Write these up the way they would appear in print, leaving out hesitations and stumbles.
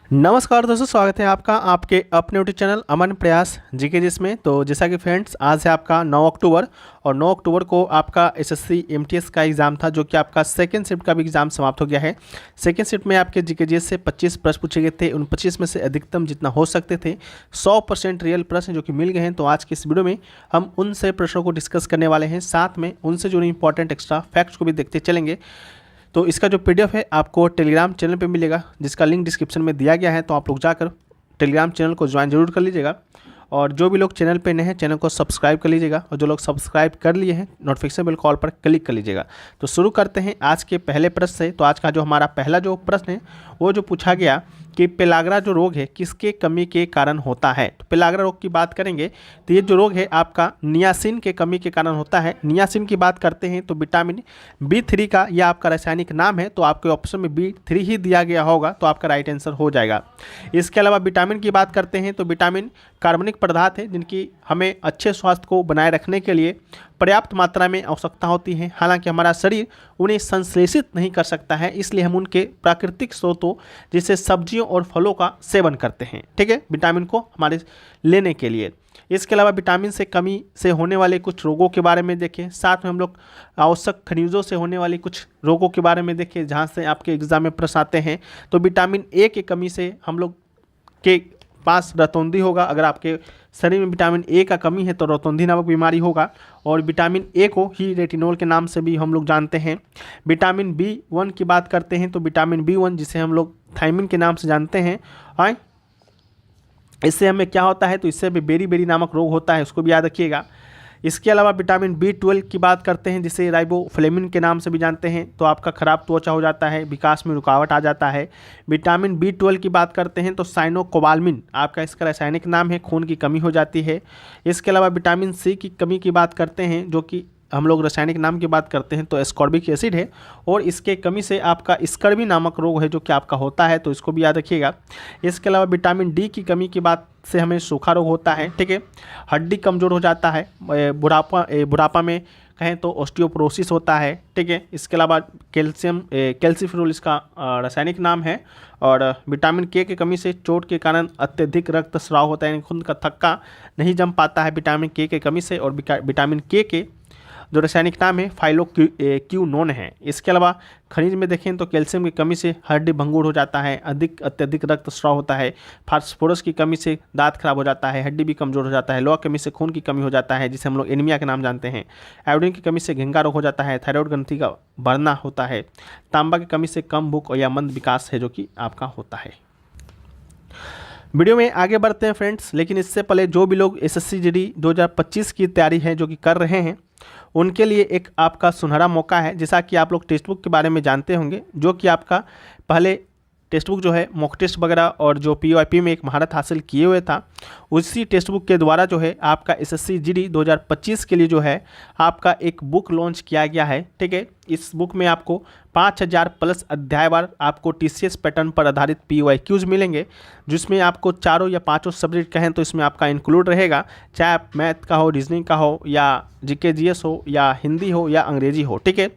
नमस्कार दोस्तों, स्वागत है आपका आपके अपने यूट्यूब चैनल अमन प्रयास जीके जिसमें। तो जैसा कि फ्रेंड्स, आज है आपका 9 अक्टूबर और 9 अक्टूबर को आपका एसएससी एमटीएस का एग्ज़ाम था, जो कि आपका सेकंड शिफ्ट का भी एग्ज़ाम समाप्त हो गया है। सेकंड शिफ्ट में आपके जीके जीएस से 25 प्रश्न पूछे गए थे। उन 25 में से अधिकतम जितना हो सकते थे 100% रियल प्रश्न जो कि मिल गए हैं। तो आज के इस वीडियो में हम उन से प्रश्नों को डिस्कस करने वाले हैं, साथ में उनसे जुड़े इंपॉर्टेंट एक्स्ट्रा फैक्ट्स को भी देखते चलेंगे। तो इसका जो पीडीएफ है आपको टेलीग्राम चैनल पे मिलेगा, जिसका लिंक डिस्क्रिप्शन में दिया गया है। तो आप लोग जाकर टेलीग्राम चैनल को ज्वाइन जरूर कर लीजिएगा। और जो भी लोग चैनल पे नए हैं, चैनल को सब्सक्राइब कर लीजिएगा, और जो लोग सब्सक्राइब कर लिए हैं नोटिफिकेशन बेल कॉल पर क्लिक कर लीजिएगा। तो शुरू करते हैं आज के पहले प्रश्न से। तो आज का जो हमारा पहला जो प्रश्न है वो जो पूछा गया कि पेलाग्रा जो रोग है किसके कमी के कारण होता है। तो पेलाग्रा रोग की बात करेंगे तो ये जो रोग है आपका नियासिन के कमी के कारण होता है। नियासिन की बात करते हैं तो विटामिन B3 का यह आपका रासायनिक नाम है। तो आपके ऑप्शन में B3 ही दिया गया होगा, तो आपका राइट आंसर हो जाएगा। इसके अलावा विटामिन की बात करते हैं तो विटामिन कार्बनिक पदार्थ है, जिनकी हमें अच्छे स्वास्थ्य को बनाए रखने के लिए पर्याप्त मात्रा में आवश्यकता होती है। हालांकि हमारा शरीर उन्हें संश्लेषित नहीं कर सकता है, इसलिए हम उनके प्राकृतिक स्रोतों जैसे सब्जियों और फलों का सेवन करते हैं, ठीक है, विटामिन को हमारे लेने के लिए। इसके अलावा विटामिन से कमी से होने वाले कुछ रोगों के बारे में देखें, साथ में हम लोग आवश्यक खनिजों से होने वाली कुछ रोगों के बारे में देखें, जहाँ से आपके एग्जाम में प्रश्न आते हैं। तो विटामिन ए की कमी से हम लोग के पास रतौंधी होगा। अगर आपके शरीर में विटामिन ए का कमी है तो रतौंधी नामक बीमारी होगा। और विटामिन ए को ही रेटिनॉल के नाम से भी हम लोग जानते हैं। विटामिन B1 की बात करते हैं तो विटामिन B1 जिसे हम लोग थायमिन के नाम से जानते हैं, और इससे हमें क्या होता है, तो इससे भी बेरी नामक रोग होता है, उसको भी याद रखिएगा। इसके अलावा विटामिन B12 की बात करते हैं, जिसे राइबोफ्लेविन के नाम से भी जानते हैं। तो आपका खराब त्वचा हो जाता है, विकास में रुकावट आ जाता है। विटामिन B12 की बात करते हैं तो साइनोकोबाल्मिन आपका इसका रासायनिक नाम है, खून की कमी हो जाती है। इसके अलावा विटामिन C की कमी की बात करते हैं, जो कि हम लोग रासायनिक नाम की बात करते हैं तो एस्कॉर्बिक एसिड है, और इसके कमी से आपका स्कर्वी नामक रोग है जो कि आपका होता है, तो इसको भी याद रखिएगा। इसके अलावा विटामिन D की कमी की बात से हमें सूखा रोग होता है, ठीक है, हड्डी कमज़ोर हो जाता है, बुढ़ापा में कहें तो ऑस्टियोपोरोसिस होता है, ठीक है। इसके अलावा कैल्सीफेरोल इसका रासायनिक नाम है। और विटामिन K की कमी से चोट के कारण अत्यधिक रक्तस्राव होता है, यानी खून का थक्का नहीं जम पाता है विटामिन K की कमी से। और विटामिन K के जो रासायनिक नाम है फाइलोक्विनोन है। इसके अलावा खनिज में देखें तो कैल्शियम की कमी से हड्डी भंगुर हो जाता है, अत्यधिक रक्तस्राव होता है। फास्फोरस की कमी से दांत खराब हो जाता है, हड्डी भी कमजोर हो जाता है। लोहा की कमी से खून की कमी हो जाता है, जिसे हम लोग एनीमिया के नाम जानते हैं। आयोडीन की कमी से घेंगा रोग हो जाता है, थायराइड ग्रंथि का बढ़ना होता है। तांबा की कमी से कम भूख या मंद विकास है जो कि आपका होता है। वीडियो में आगे बढ़ते हैं फ्रेंड्स, लेकिन इससे पहले जो भी लोग एसएससी जीडी 2025 की तैयारी है जो कि कर रहे हैं, उनके लिए एक आपका सुनहरा मौका है। जैसा कि आप लोग टेक्स्ट बुक के बारे में जानते होंगे, जो कि आपका पहले टेक्स्ट बुक जो है मॉक टेस्ट वगैरह और जो पीओआईपी में एक महारत हासिल किए हुए था, उसी टेक्स्ट बुक के द्वारा जो है आपका एसएससी जीडी 2025 के लिए जो है आपका एक बुक लॉन्च किया गया है, ठीक है। इस बुक में आपको 5000 प्लस अध्यायवार आपको टीसीएस पैटर्न पर आधारित पीओआईक्यूज मिलेंगे, जिसमें आपको चारों या पांचों सब्जेक्ट कहें तो इसमें आपका इंक्लूड रहेगा, चाहे आप मैथ का हो, रीजनिंग का हो, या जीके जीएस हो, या हिंदी हो, या अंग्रेजी हो, ठीक है।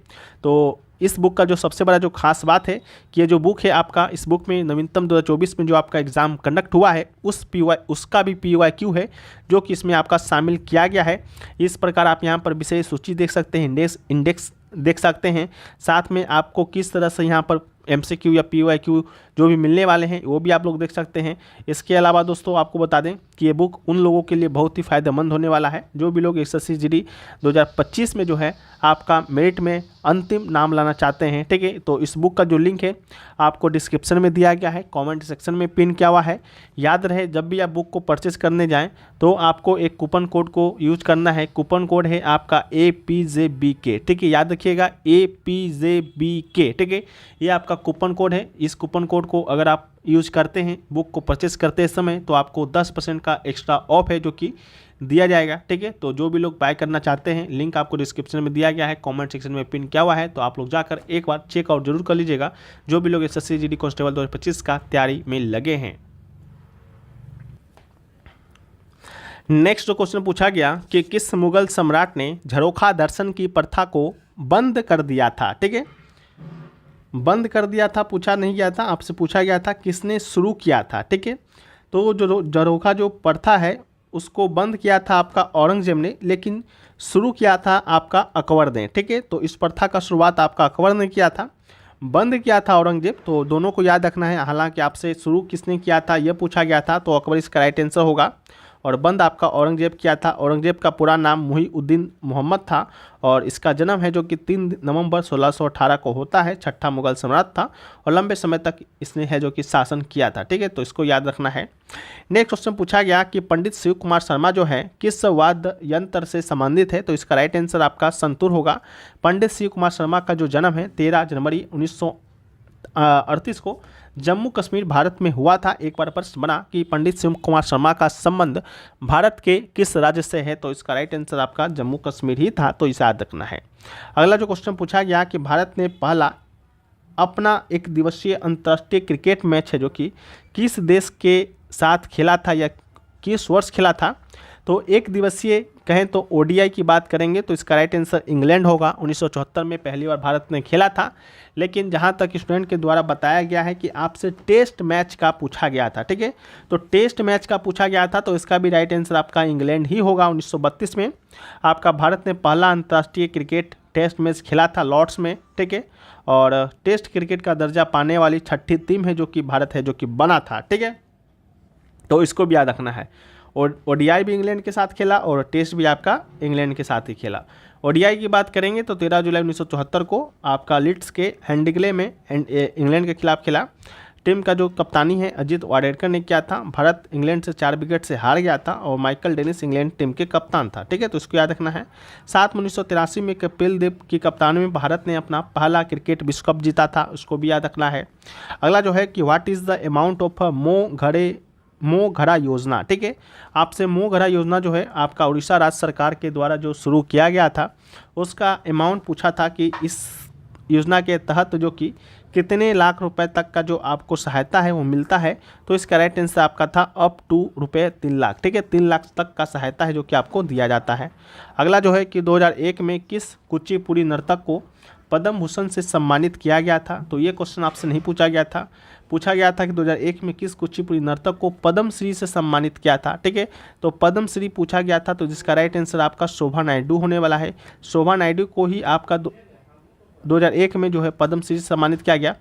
तो इस बुक का जो सबसे बड़ा जो खास बात है कि ये जो बुक है आपका, इस बुक में नवीनतम 2024 में जो आपका एग्ज़ाम कंडक्ट हुआ है उसका भी पीओआईक्यू है, जो कि इसमें आपका शामिल किया गया है। इस प्रकार आप यहाँ पर विषय सूची देख सकते हैं, इंडेक्स देख सकते हैं। साथ में आपको किस तरह से यहाँ पर एमसीक्यू या पीओआईक्यू जो भी मिलने वाले हैं वो भी आप लोग देख सकते हैं। इसके अलावा दोस्तों आपको बता दें कि ये बुक उन लोगों के लिए बहुत ही फ़ायदेमंद होने वाला है जो भी लोग एसएससी जीडी 2025 में जो है आपका मेरिट में अंतिम नाम लाना चाहते हैं, ठीक है। तो इस बुक का जो लिंक है आपको डिस्क्रिप्शन में दिया गया है, कमेंट सेक्शन में पिन किया हुआ है। याद रहे, जब भी आप बुक को परचेस करने जाएँ तो आपको एक कूपन कोड को यूज करना है। कूपन कोड है आपका APJBK, ठीक है, याद रखिएगा APJBK, ठीक है, ये आपका कूपन कोड है। इस कूपन कोड को अगर आप यूज करते हैं बुक को परचेस करते समय तो आपको 10% का एक्स्ट्रा ऑफ है जो कि दिया जाएगा, ठीक है। तो जो भी लोग बाय करना चाहते हैं, लिंक आपको डिस्क्रिप्शन में दिया गया है, कमेंट सेक्शन में पिन किया हुआ है, तो आप लोग जाकर एक बार चेकआउट जरूर कर लीजिएगा, जो भी लोग एसएससी जीडी कांस्टेबल 2025 का तैयारी में लगे हैं। नेक्स्ट जो क्वेश्चन पूछा गया कि किस मुगल सम्राट ने झरोखा दर्शन की प्रथा को बंद कर दिया था, ठीक है। बंद कर दिया था पूछा नहीं गया था, आपसे पूछा गया था किसने शुरू किया था। ठीक है, तो जो जरोखा जो प्रथा है उसको बंद किया था आपका औरंगजेब ने, लेकिन शुरू किया था आपका अकबर ने। ठीक है, तो इस प्रथा का शुरुआत आपका अकबर ने किया था, बंद किया था औरंगजेब। तो दोनों को याद रखना है। हालांकि आपसे शुरू किसने किया था यह पूछा गया था, तो अकबर इसका राइट आंसर होगा, और बंद आपका औरंगजेब किया था। औरंगजेब का पूरा नाम मुहीउद्दीन मोहम्मद था, और इसका जन्म है जो कि 3 नवंबर 1618 को होता है। छठा मुगल सम्राट था और लंबे समय तक इसने है जो कि शासन किया था। ठीक है, तो इसको याद रखना है। नेक्स्ट क्वेश्चन पूछा गया कि पंडित शिव कुमार शर्मा जो है किस वाद्य यंत्र से संबंधित है, तो इसका राइट आंसर आपका संतूर होगा। पंडित शिव कुमार शर्मा का जो जन्म है 13 जनवरी 1938 को जम्मू कश्मीर भारत में हुआ था। एक बार प्रश्न बना कि पंडित शिव कुमार शर्मा का संबंध भारत के किस राज्य से है, तो इसका राइट आंसर आपका जम्मू कश्मीर ही था, तो इसे याद रखना है। अगला जो क्वेश्चन पूछा गया कि भारत ने पहला अपना एक दिवसीय अंतर्राष्ट्रीय क्रिकेट मैच है जो कि किस देश के साथ खेला था या किस वर्ष खेला था, तो एक दिवसीय कहें तो ओडीआई की बात करेंगे, तो इसका राइट आंसर इंग्लैंड होगा। 1974 में पहली बार भारत ने खेला था, लेकिन जहां तक स्टूडेंट के द्वारा बताया गया है कि आपसे टेस्ट मैच का पूछा गया था। ठीक है, तो टेस्ट मैच का पूछा गया था, तो इसका भी राइट आंसर आपका इंग्लैंड ही होगा। 1932 में आपका भारत ने पहला अंतर्राष्ट्रीय क्रिकेट टेस्ट मैच खेला था लॉर्ड्स में। ठीक है, और टेस्ट क्रिकेट का दर्जा पाने वाली छठी टीम है जो कि भारत है जो कि बना था। ठीक है, तो इसको भी याद रखना है। और ओडीआई भी इंग्लैंड के साथ खेला और टेस्ट भी आपका इंग्लैंड के साथ ही खेला। ओडीआई की बात करेंगे तो 13 जुलाई 1974 को आपका लीड्स के हैंडिग्ले में इंग्लैंड के खिलाफ खेला। टीम का जो कप्तानी है अजीत वाडेकर ने किया था। भारत इंग्लैंड से 4 विकेट से हार गया था और माइकल डेनिस इंग्लैंड टीम के कप्तान था। ठीक है, तो इसको याद रखना है। 7 मई 1983 में कपिल देव की कप्तानी में भारत ने अपना पहला क्रिकेट विश्व कप जीता था, उसको भी याद रखना है। अगला जो है कि what is the amount of मोघरा योजना। ठीक है, आपसे मोघरा योजना जो है आपका उड़ीसा राज्य सरकार के द्वारा जो शुरू किया गया था उसका अमाउंट पूछा था कि इस योजना के तहत जो कि कितने लाख रुपए तक का जो आपको सहायता है वो मिलता है, तो इसका राइट आंसर आपका था अप टू रुपये 3 लाख। ठीक है, 3 लाख तक का सहायता है जो कि आपको दिया जाता है। अगला जो है कि 2001 में किस कुचिपुड़ी नर्तक को पद्म भूषण से सम्मानित किया गया था, तो ये क्वेश्चन आपसे नहीं पूछा गया था। पूछा गया था कि 2001 में किस कुचिपुड़ी नर्तक को पद्म श्री से सम्मानित किया था। ठीक है, तो पद्म श्री पूछा गया था, तो जिसका राइट आंसर आपका शोभा नायडू होने वाला है। शोभा नायडू को ही आपका 2001 में जो है पद्म श्री से सम्मानित किया गया।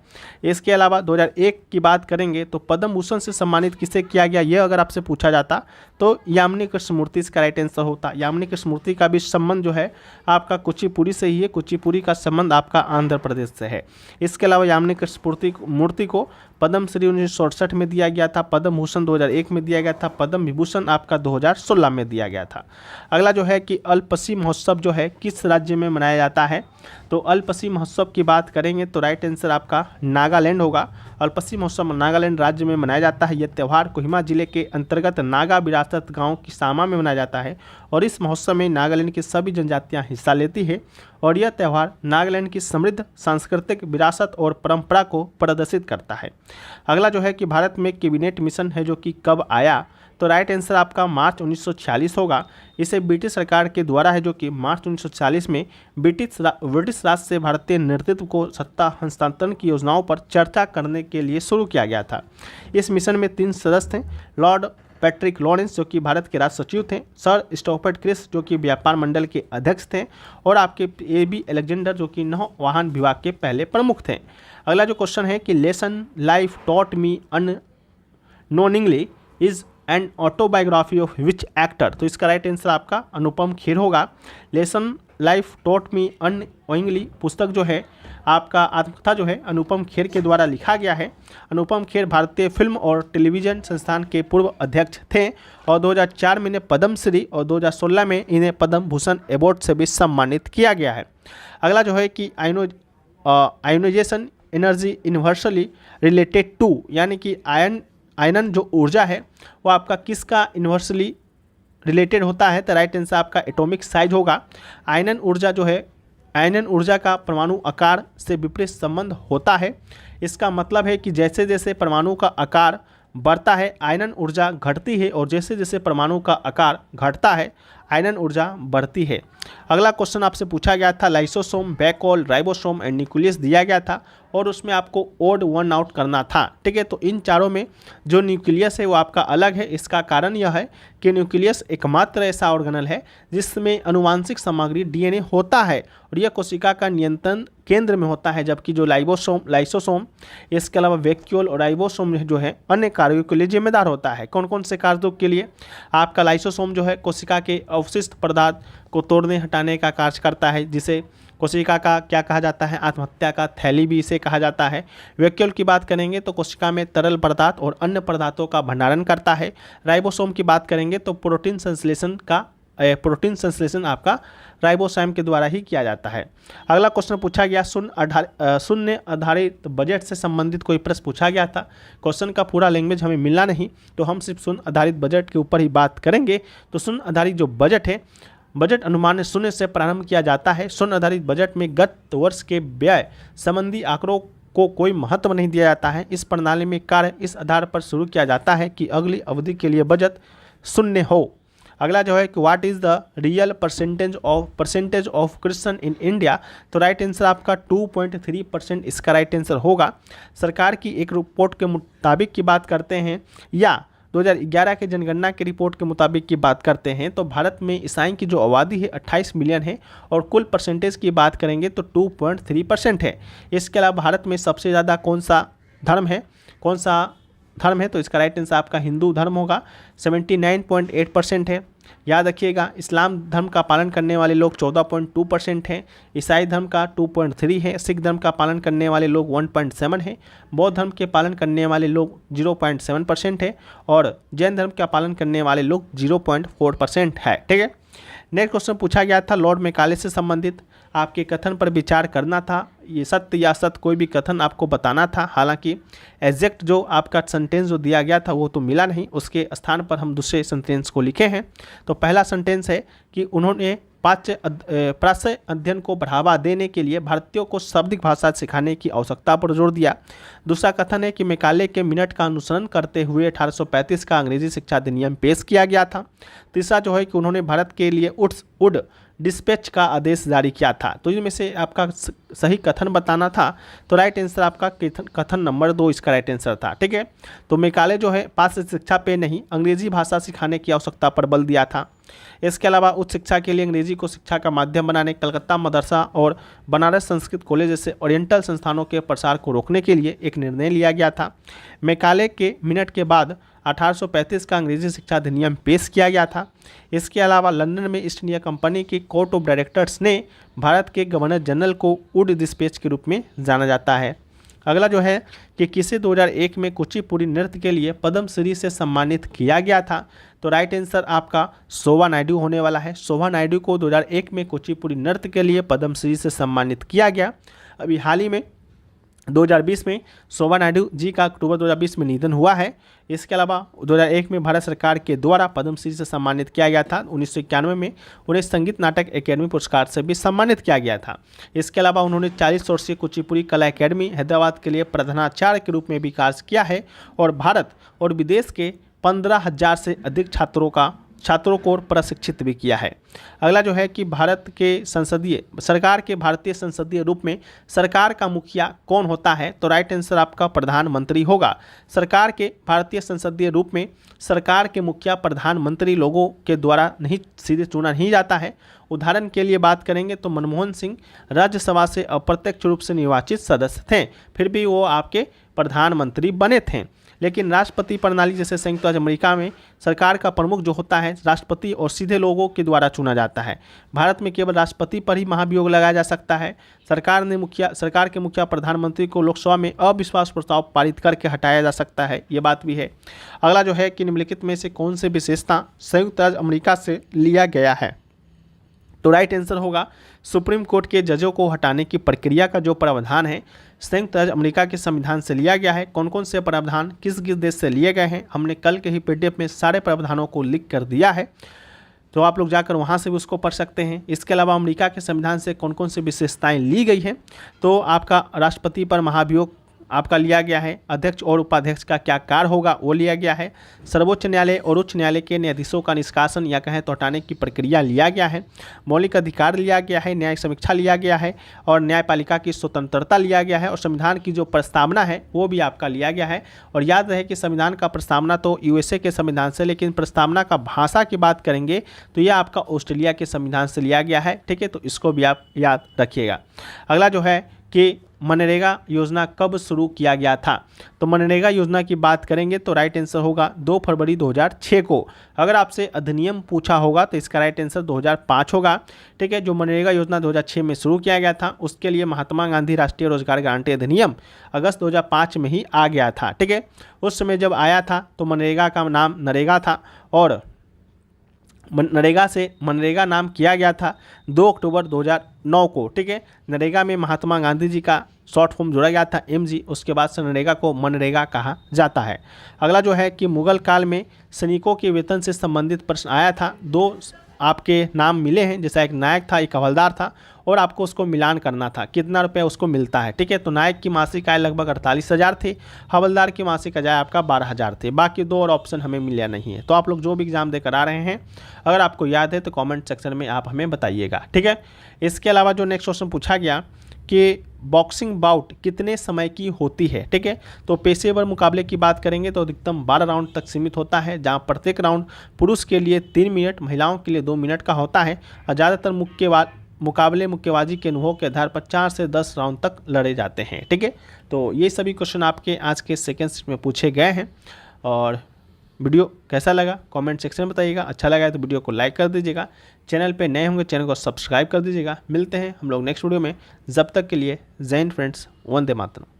इसके अलावा 2001 की बात करेंगे तो पद्म भूषण से सम्मानित किसे किया गया, ये अगर आपसे पूछा जाता तो यामिनी कृष्णमूर्ति इसका राइट आंसर होता। यामिनी कृष्णमूर्ति का भी संबंध जो है आपका कुचिपुड़ी से ही है। कुचिपुड़ी का संबंध आपका आंध्र प्रदेश से है। इसके अलावा यामिनी कृष्णमूर्ति को पद्म श्री 1967 में दिया गया था, पद्म भूषण 2001 में दिया गया था, पद्म विभूषण आपका 2016 में दिया गया था। अगला जो है कि अल्पसी महोत्सव जो है किस राज्य में मनाया जाता है, तो अल्पसी महोत्सव की बात करेंगे तो राइट आंसर आपका नागालैंड होगा। अल्पसी महोत्सव नागालैंड राज्य में मनाया जाता है। यह त्यौहार कोहिमा जिले के अंतर्गत नागा विरासत गांव किसामा में मनाया जाता है और इस महोत्सव में नागालैंड की सभी जनजातियां हिस्सा लेती है और यह त्यौहार नागालैंड की समृद्ध सांस्कृतिक विरासत और परंपरा को प्रदर्शित करता है। अगला जो है कि भारत में कैबिनेट मिशन है जो कि कब आया, तो राइट आंसर आपका मार्च 1946 होगा। इसे ब्रिटिश सरकार के द्वारा है जो कि मार्च 1946 में ब्रिटिश राज से भारतीय नेतृत्व को सत्ता हस्तांतरण की योजनाओं पर चर्चा करने के लिए शुरू किया गया था। इस मिशन में 3 सदस्य थे, लॉर्ड पैट्रिक लॉरेंस जो कि भारत के राज सचिव थे, सर स्टॉफर्ड क्रिस जो कि व्यापार मंडल के अध्यक्ष थे और आपके AB अलेक्जेंडर जो कि नौवाहन विभाग के पहले प्रमुख थे। अगला जो क्वेश्चन है कि lesson life taught me unknowingly is and autobiography of which actor, तो इसका राइट आंसर आपका अनुपम खेर होगा। Lesson life taught me unknowingly पुस्तक जो है आपका आत्मकथा जो है अनुपम खेर के द्वारा लिखा गया है। अनुपम खेर भारतीय फिल्म और टेलीविज़न संस्थान के पूर्व अध्यक्ष थे और 2004 में इन्हें पद्मश्री और 2016 में इन्हें पद्म भूषण अवार्ड से भी सम्मानित किया गया है। अगला जो है कि ionization energy universally related to, यानी कि आयनन जो ऊर्जा है वो आपका किसका यूनिवर्सली रिलेटेड होता है, तो राइट आंसर आपका एटॉमिक साइज होगा। आयनन ऊर्जा जो है, आयनन ऊर्जा का परमाणु आकार से विपरीत संबंध होता है। इसका मतलब है कि जैसे जैसे परमाणु का आकार बढ़ता है आयनन ऊर्जा घटती है और जैसे जैसे परमाणु का आकार घटता है आयरन ऊर्जा बढ़ती है। अगला क्वेश्चन आपसे पूछा गया था lysosome, Baikal, ribosome and nucleus दिया गया था और उसमें आपको ओड वन आउट करना था। ठीक है, तो इन चारों में जो न्यूक्लियस है वो आपका अलग है। इसका कारण यह है कि न्यूक्लियस एकमात्र ऐसा ऑर्गेनल है जिसमें आनुवांशिक सामग्री डीएनए होता है और यह कोशिका का नियंत्रण केंद्र में होता है, जबकि जो लाइसोसोम इसके अलावा वैक्यूल और राइबोसोम जो है अन्य कार्यों के लिए जिम्मेदार होता है। कौन कौन से कार्यों के लिए? आपका लाइसोसोम जो है कोशिका के अवशिष्ट पदार्थ को तोड़ने हटाने का कार्य करता है, जिसे कोशिका का क्या कहा जाता है? आत्महत्या का थैली भी इसे कहा जाता है। वैक्यूल की बात करेंगे तो कोशिका में तरल पदार्थ और अन्य पदार्थों का भंडारण करता है। राइबोसोम की बात करेंगे तो प्रोटीन संश्लेषण आपका राइबोसोम के द्वारा ही किया जाता है। अगला क्वेश्चन पूछा गया शून्य आधारित बजट से संबंधित कोई प्रश्न पूछा गया था। क्वेश्चन का पूरा लैंग्वेज हमें मिलना नहीं, तो हम सिर्फ शून्य आधारित बजट के ऊपर ही बात करेंगे। तो शून्य आधारित जो बजट है, बजट अनुमान शून्य से प्रारंभ किया जाता है। शून्य आधारित बजट में गत वर्ष के व्यय संबंधी आंकड़ों को कोई महत्व नहीं दिया जाता है। इस प्रणाली में कार्य इस आधार पर शुरू किया जाता है कि अगली अवधि के लिए बजट शून्य हो। अगला जो है कि what is the real percentage of Christian in India? तो राइट आंसर आपका 2.3% इसका राइट आंसर होगा। सरकार की एक रिपोर्ट के मुताबिक की बात करते हैं या 2011 के जनगणना की रिपोर्ट के मुताबिक की बात करते हैं तो भारत में ईसाई की जो आबादी है 28 मिलियन है और कुल परसेंटेज की बात करेंगे तो 2.3% है। इसके अलावा भारत में सबसे ज़्यादा कौन सा धर्म है? तो इसका राइट आंसर आपका हिंदू धर्म होगा, 79.8% है। याद रखिएगा, इस्लाम धर्म का पालन करने वाले लोग 14.2% हैं, ईसाई धर्म का 2.3 है, सिख धर्म का पालन करने वाले लोग 1.7 है, बौद्ध धर्म के पालन करने वाले लोग 0.7% है और जैन धर्म का पालन करने वाले लोग 0.4% है। ठीक है, नेक्स्ट क्वेश्चन पूछा गया था लॉर्ड मैकाले से संबंधित आपके कथन पर विचार करना था। ये सत्य या असत्य कोई भी कथन आपको बताना था। हालांकि एग्जैक्ट जो आपका सेंटेंस जो दिया गया था वो तो मिला नहीं, उसके स्थान पर हम दूसरे सेंटेंस को लिखे हैं। तो पहला सेंटेंस है कि उन्होंने प्राच्य अध्ययन को बढ़ावा देने के लिए भारतीयों को शाब्दिक भाषा सिखाने की आवश्यकता पर जोर दिया। दूसरा कथन है कि मैकाले के मिनट का अनुसरण करते हुए 1835 का अंग्रेजी शिक्षा अधिनियम पेश किया गया था। तीसरा जो है कि उन्होंने भारत के लिए वुड डिस्पैच का आदेश जारी किया था। तो इनमें से आपका सही कथन बताना था, तो राइट आंसर आपका कथन नंबर 2 इसका राइट आंसर था। ठीक है, तो मैकाले जो है पास शिक्षा पे नहीं, अंग्रेजी भाषा सिखाने की आवश्यकता पर बल दिया था। इसके अलावा उच्च शिक्षा के लिए अंग्रेजी को शिक्षा का माध्यम बनाने कलकत्ता मदरसा और बनारस संस्कृत कॉलेज जैसे ओरिएंटल संस्थानों के प्रसार को रोकने के लिए एक निर्णय लिया गया था। मैकाले के मिनट के बाद 1835 का अंग्रेजी शिक्षा अधिनियम पेश किया गया था। इसके अलावा लंदन में ईस्ट इंडिया कंपनी की कोर्ट ऑफ डायरेक्टर्स ने भारत के गवर्नर जनरल को वुड डिस्पैच के रूप में जाना जाता है। अगला जो है कि किसे 2001 में कुचिपुड़ी नृत्य के लिए पद्मश्री से सम्मानित किया गया था? तो राइट आंसर आपका शोभा नायडू होने वाला है। शोभा नायडू को 2001 में कुचिपुड़ी नृत्य के लिए पद्मश्री से सम्मानित किया गया। अभी हाल ही में 2020 में शोभा नायडू जी का अक्टूबर 2020 में निधन हुआ है। इसके अलावा 2001 में भारत सरकार के द्वारा पद्मश्री से सम्मानित किया गया था। 1991 में उन्हें संगीत नाटक अकेडमी पुरस्कार से भी सम्मानित किया गया था। इसके अलावा उन्होंने 40 वर्षीय कुचिपुड़ी कला अकेडमी हैदराबाद के लिए प्रधानाचार्य के रूप में भी कार्य किया है और भारत और विदेश के 15,000 से अधिक छात्रों को प्रशिक्षित भी किया है। अगला जो है कि सरकार के भारतीय संसदीय रूप में सरकार का मुखिया कौन होता है? तो राइट आंसर आपका प्रधानमंत्री होगा। सरकार के भारतीय संसदीय रूप में सरकार के मुखिया प्रधानमंत्री लोगों के द्वारा नहीं सीधे चुना नहीं जाता है। उदाहरण के लिए बात करेंगे तो मनमोहन सिंह राज्यसभा से अप्रत्यक्ष रूप से निर्वाचित सदस्य थे, फिर भी वो आपके प्रधानमंत्री बने थे। लेकिन राष्ट्रपति प्रणाली जैसे संयुक्त राज्य अमेरिका में सरकार का प्रमुख जो होता है राष्ट्रपति और सीधे लोगों के द्वारा चुना जाता है। भारत में केवल राष्ट्रपति पर ही महाभियोग लगाया जा सकता है। सरकार के मुखिया प्रधानमंत्री को लोकसभा में अविश्वास प्रस्ताव पारित करके हटाया जा सकता है, ये बात भी है। अगला जो है कि निम्नलिखित में से कौन से विशेषता संयुक्त राज्य अमेरिका से लिया गया है? तो राइट आंसर होगा सुप्रीम कोर्ट के जजों को हटाने की प्रक्रिया का जो प्रावधान है संयुक्त राज्य अमेरिका के संविधान से लिया गया है। कौन कौन से प्रावधान किस किस देश से लिए गए हैं हमने कल के ही पीडीएफ में सारे प्रावधानों को लिख कर दिया है, तो आप लोग जाकर वहाँ से भी उसको पढ़ सकते हैं। इसके अलावा अमेरिका के संविधान से कौन कौन सी विशेषताएँ ली गई हैं? तो आपका राष्ट्रपति पर महाभियोग आपका लिया गया है। अध्यक्ष और उपाध्यक्ष का क्या कार्य होगा वो लिया गया है। सर्वोच्च न्यायालय और उच्च न्यायालय के न्यायाधीशों का निष्कासन या कहें तो हटाने की प्रक्रिया लिया गया है। मौलिक अधिकार लिया गया है। न्यायिक समीक्षा लिया गया है और न्यायपालिका की स्वतंत्रता लिया गया है। और संविधान की जो प्रस्तावना है वो भी आपका लिया गया है। और याद रहे कि संविधान का प्रस्तावना तो यूएसए के संविधान से, लेकिन प्रस्तावना का भाषा की बात करेंगे तो यह आपका ऑस्ट्रेलिया के संविधान से लिया गया है। ठीक है, तो इसको भी आप याद रखिएगा। अगला जो है कि मनरेगा योजना कब शुरू किया गया था। तो मनरेगा योजना की बात करेंगे तो राइट आंसर होगा 2 फरवरी 2006 को। अगर आपसे अधिनियम पूछा होगा तो इसका राइट आंसर 2005 होगा। ठीक है, जो मनरेगा योजना 2006 में शुरू किया गया था उसके लिए महात्मा गांधी राष्ट्रीय रोजगार गारंटी अधिनियम अगस्त 2005 में ही आ गया था। ठीक है, उस समय जब आया था तो मनरेगा का नाम नरेगा था और नरेगा से मनरेगा नाम किया गया था 2 अक्टूबर 2009 को। ठीक है, नरेगा में महात्मा गांधी जी का शॉर्ट फॉर्म जोड़ा गया था MG, उसके बाद से नरेगा को मनरेगा कहा जाता है। अगला जो है कि मुगल काल में सैनिकों के वेतन से संबंधित प्रश्न आया था। 2 आपके नाम मिले हैं, जैसा एक नायक था एक हवलदार था और आपको उसको मिलान करना था कितना रुपये उसको मिलता है। ठीक है, तो नायक की मासिक आय लगभग 48,000 थे, हवलदार की मासिक आय आपका 12,000 थे। बाकी 2 और ऑप्शन हमें मिला नहीं है। तो आप लोग जो भी एग्जाम देकर आ रहे हैं अगर आपको याद है तो कमेंट सेक्शन में आप हमें बताइएगा। ठीक है, इसके अलावा जो नेक्स्ट क्वेश्चन पूछा गया कि बॉक्सिंग बाउट कितने समय की होती है। ठीक है, तो पेशेवर मुकाबले की बात करेंगे तो अधिकतम 12 राउंड तक सीमित होता है, जहां प्रत्येक राउंड पुरुष के लिए 3 मिनट, महिलाओं के लिए 2 मिनट का होता है। और ज़्यादातर मुकाबले मुक्केबाजी के अनुभव के आधार पर 4 से 10 राउंड तक लड़े जाते हैं। ठीक है, तो ये सभी क्वेश्चन आपके आज के सेकेंड शिफ्ट में पूछे गए हैं। और वीडियो कैसा लगा कमेंट सेक्शन में बताइएगा। अच्छा लगा है तो वीडियो को लाइक कर दीजिएगा। चैनल पे नए होंगे चैनल को सब्सक्राइब कर दीजिएगा। मिलते हैं हम लोग नेक्स्ट वीडियो में। जब तक के लिए जय हिंद फ्रेंड्स, वंदे मातरम।